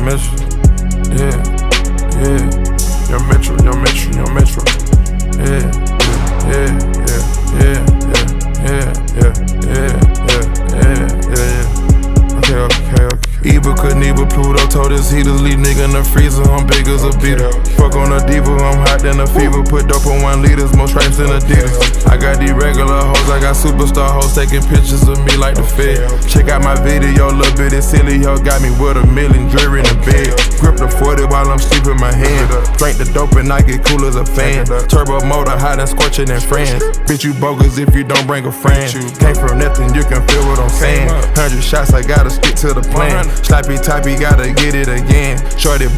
Metro. Yeah, yeah. Young Metro, Young Metro, Young Metro. Yeah, yeah, yeah, yeah, yeah, yeah, yeah, yeah, yeah, yeah, yeah. Okay. Eva Knievel, Pluto told his heaters, leave nigga in the freezer, I'm big as a beater. Fuck on a diva, I'm hot than a fever. Put dope on 1 liters, more stripes than Adidas. I got these regular hoes, I got superstar hoes taking pictures of me like the Fed. Check out my video, little bit of silly hoe got me with $1 million jury in the bed. Grip the 40 while I'm sleeping my hand. Drink the dope and I get cool as a fan. Turbo motor, hot and scorching in France. Bitch, you bogus if you don't bring a friend. Came from nothing, you can feel what I'm saying. 100 shots, I gotta stick to the plan. Sloppy toppy, gotta get it again. Shorty